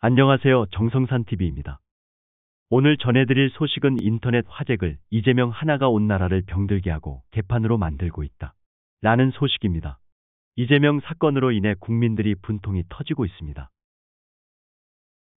안녕하세요. 정성산TV입니다. 오늘 전해드릴 소식은 인터넷 화제글 이재명 하나가 온 나라를 병들게 하고 개판으로 만들고 있다. 라는 소식입니다. 이재명 사건으로 인해 국민들이 분통이 터지고 있습니다.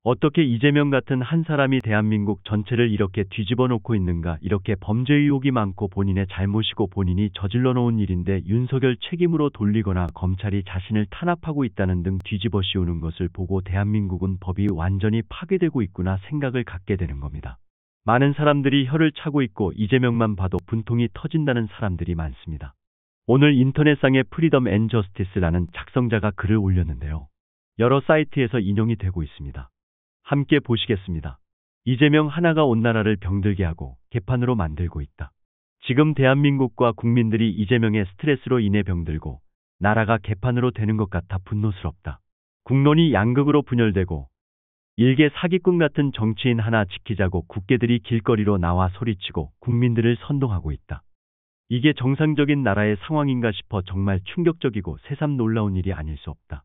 어떻게 이재명 같은 한 사람이 대한민국 전체를 이렇게 뒤집어 놓고 있는가? 이렇게 범죄 의혹이 많고 본인의 잘못이고 본인이 저질러 놓은 일인데 윤석열 책임으로 돌리거나 검찰이 자신을 탄압하고 있다는 등 뒤집어 씌우는 것을 보고 대한민국은 법이 완전히 파괴되고 있구나 생각을 갖게 되는 겁니다. 많은 사람들이 혀를 차고 있고 이재명만 봐도 분통이 터진다는 사람들이 많습니다. 오늘 인터넷상의 프리덤 앤 저스티스라는 작성자가 글을 올렸는데요. 여러 사이트에서 인용이 되고 있습니다. 함께 보시겠습니다. 이재명 하나가 온 나라를 병들게 하고 개판으로 만들고 있다. 지금 대한민국과 국민들이 이재명의 스트레스로 인해 병들고 나라가 개판으로 되는 것 같아 분노스럽다. 국론이 양극으로 분열되고 일개 사기꾼 같은 정치인 하나 지키자고 국회들이 길거리로 나와 소리치고 국민들을 선동하고 있다. 이게 정상적인 나라의 상황인가 싶어 정말 충격적이고 새삼 놀라운 일이 아닐 수 없다.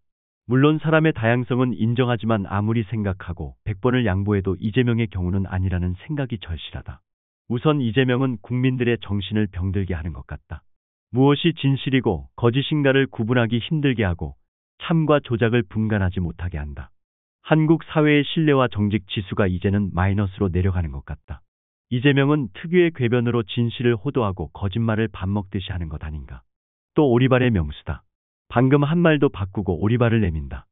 물론 사람의 다양성은 인정하지만 아무리 생각하고 100번을 양보해도 이재명의 경우는 아니라는 생각이 절실하다. 우선 이재명은 국민들의 정신을 병들게 하는 것 같다. 무엇이 진실이고 거짓인가를 구분하기 힘들게 하고 참과 조작을 분간하지 못하게 한다. 한국 사회의 신뢰와 정직 지수가 이제는 마이너스로 내려가는 것 같다. 이재명은 특유의 궤변으로 진실을 호도하고 거짓말을 밥 먹듯이 하는 것 아닌가. 또 오리발의 명수다. 방금 한 말도 바꾸고 오리발을 내민다.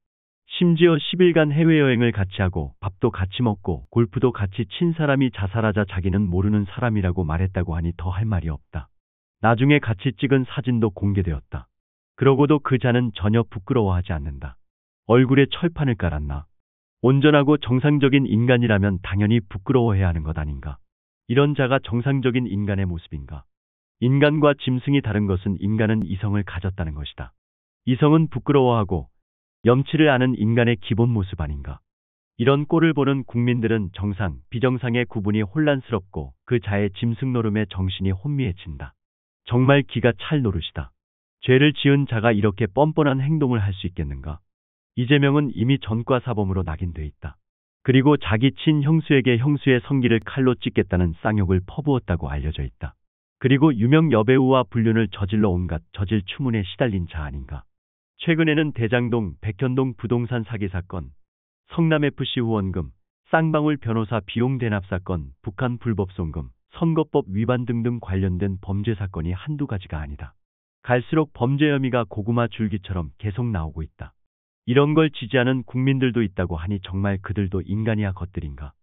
심지어 10일간 해외여행을 같이 하고 밥도 같이 먹고 골프도 같이 친 사람이 자살하자 자기는 모르는 사람이라고 말했다고 하니 더 할 말이 없다. 나중에 같이 찍은 사진도 공개되었다. 그러고도 그 자는 전혀 부끄러워하지 않는다. 얼굴에 철판을 깔았나? 온전하고 정상적인 인간이라면 당연히 부끄러워해야 하는 것 아닌가? 이런 자가 정상적인 인간의 모습인가? 인간과 짐승이 다른 것은 인간은 이성을 가졌다는 것이다. 이성은 부끄러워하고 염치를 아는 인간의 기본 모습 아닌가. 이런 꼴을 보는 국민들은 정상, 비정상의 구분이 혼란스럽고 그 자의 짐승 노름에 정신이 혼미해진다. 정말 기가 찰 노릇이다. 죄를 지은 자가 이렇게 뻔뻔한 행동을 할 수 있겠는가? 이재명은 이미 전과 사범으로 낙인돼 있다. 그리고 자기 친형수에게 형수의 성기를 칼로 찢겠다는 쌍욕을 퍼부었다고 알려져 있다. 그리고 유명 여배우와 불륜을 저질러 온갖 저질 추문에 시달린 자 아닌가. 최근에는 대장동, 백현동 부동산 사기 사건, 성남FC 후원금, 쌍방울 변호사 비용 대납 사건, 북한 불법 송금, 선거법 위반 등등 관련된 범죄 사건이 한두 가지가 아니다. 갈수록 범죄 혐의가 고구마 줄기처럼 계속 나오고 있다. 이런 걸 지지하는 국민들도 있다고 하니 정말 그들도 인간이야 것들인가.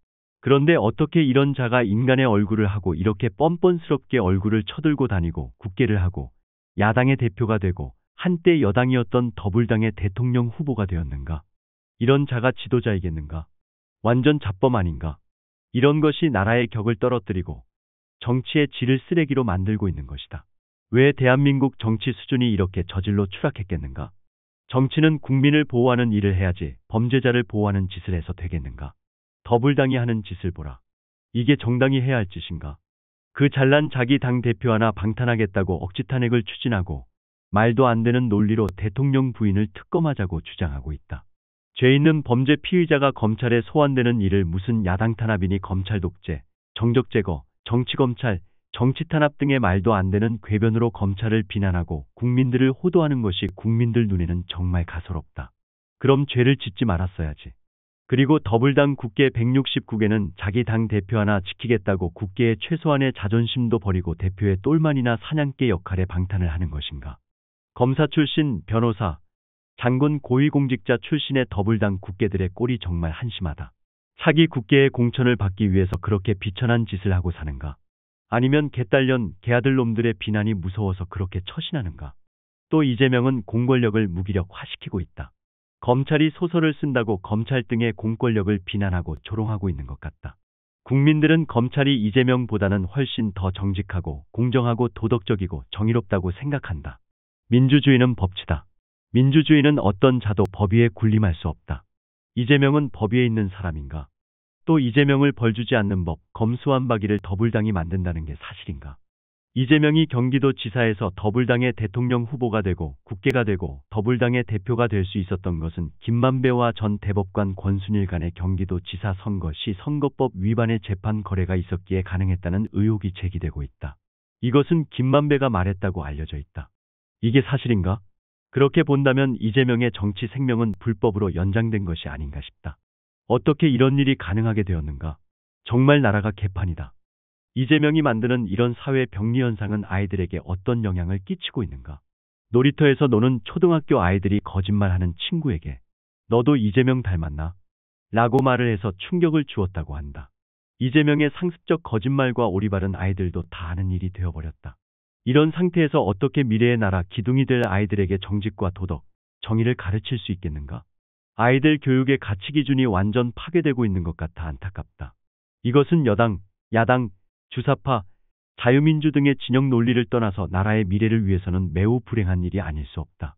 그런데 어떻게 이런 자가 인간의 얼굴을 하고 이렇게 뻔뻔스럽게 얼굴을 쳐들고 다니고 국회를 하고 야당의 대표가 되고 한때 여당이었던 더불당의 대통령 후보가 되었는가? 이런 자가 지도자이겠는가? 완전 잡범 아닌가? 이런 것이 나라의 격을 떨어뜨리고 정치의 질을 쓰레기로 만들고 있는 것이다. 왜 대한민국 정치 수준이 이렇게 저질로 추락했겠는가? 정치는 국민을 보호하는 일을 해야지 범죄자를 보호하는 짓을 해서 되겠는가? 더불당이 하는 짓을 보라. 이게 정당이 해야 할 짓인가? 그 잘난 자기 당대표 하나 방탄하겠다고 억지 탄핵을 추진하고 말도 안 되는 논리로 대통령 부인을 특검하자고 주장하고 있다. 죄 있는 범죄 피의자가 검찰에 소환되는 일을 무슨 야당 탄압이니 검찰 독재, 정적 제거, 정치검찰, 정치탄압 등의 말도 안 되는 궤변으로 검찰을 비난하고 국민들을 호도하는 것이 국민들 눈에는 정말 가소롭다. 그럼 죄를 짓지 말았어야지. 그리고 더불당 국회 169개는 자기 당 대표 하나 지키겠다고 국회의 최소한의 자존심도 버리고 대표의 똘만이나 사냥개 역할에 방탄을 하는 것인가. 검사 출신, 변호사, 장군 고위공직자 출신의 더불당 국회들의 꼴이 정말 한심하다. 차기 국회의 공천을 받기 위해서 그렇게 비천한 짓을 하고 사는가? 아니면 개딸년, 개아들놈들의 비난이 무서워서 그렇게 처신하는가? 또 이재명은 공권력을 무기력화시키고 있다. 검찰이 소설을 쓴다고 검찰 등의 공권력을 비난하고 조롱하고 있는 것 같다. 국민들은 검찰이 이재명보다는 훨씬 더 정직하고 공정하고 도덕적이고 정의롭다고 생각한다. 민주주의는 법치다. 민주주의는 어떤 자도 법 위에 군림할 수 없다. 이재명은 법 위에 있는 사람인가? 또 이재명을 벌주지 않는 법, 검수완박이를 더불당이 만든다는 게 사실인가? 이재명이 경기도지사에서 더불당의 대통령 후보가 되고 국회가 되고 더불당의 대표가 될 수 있었던 것은 김만배와 전 대법관 권순일 간의 경기도지사 선거 시 선거법 위반의 재판 거래가 있었기에 가능했다는 의혹이 제기되고 있다. 이것은 김만배가 말했다고 알려져 있다. 이게 사실인가? 그렇게 본다면 이재명의 정치 생명은 불법으로 연장된 것이 아닌가 싶다. 어떻게 이런 일이 가능하게 되었는가? 정말 나라가 개판이다. 이재명이 만드는 이런 사회 병리 현상은 아이들에게 어떤 영향을 끼치고 있는가? 놀이터에서 노는 초등학교 아이들이 거짓말하는 친구에게 너도 이재명 닮았나? 라고 말을 해서 충격을 주었다고 한다. 이재명의 상습적 거짓말과 오리발은 아이들도 다 아는 일이 되어버렸다. 이런 상태에서 어떻게 미래의 나라 기둥이 될 아이들에게 정직과 도덕, 정의를 가르칠 수 있겠는가? 아이들 교육의 가치 기준이 완전 파괴되고 있는 것 같아 안타깝다. 이것은 여당, 야당, 주사파, 자유민주 등의 진영 논리를 떠나서 나라의 미래를 위해서는 매우 불행한 일이 아닐 수 없다.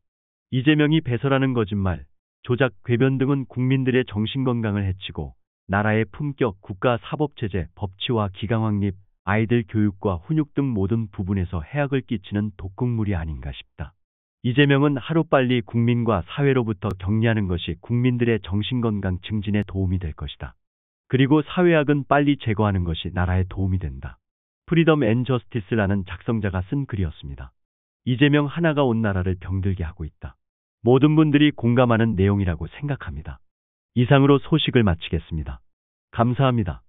이재명이 배설하는 거짓말, 조작, 궤변 등은 국민들의 정신건강을 해치고 나라의 품격, 국가 사법체제, 법치와 기강 확립, 아이들 교육과 훈육 등 모든 부분에서 해악을 끼치는 독극물이 아닌가 싶다. 이재명은 하루빨리 국민과 사회로부터 격리하는 것이 국민들의 정신건강 증진에 도움이 될 것이다. 그리고 사회악은 빨리 제거하는 것이 나라에 도움이 된다. 프리덤 앤 저스티스라는 작성자가 쓴 글이었습니다. 이재명 하나가 온 나라를 병들게 하고 있다. 모든 분들이 공감하는 내용이라고 생각합니다. 이상으로 소식을 마치겠습니다. 감사합니다.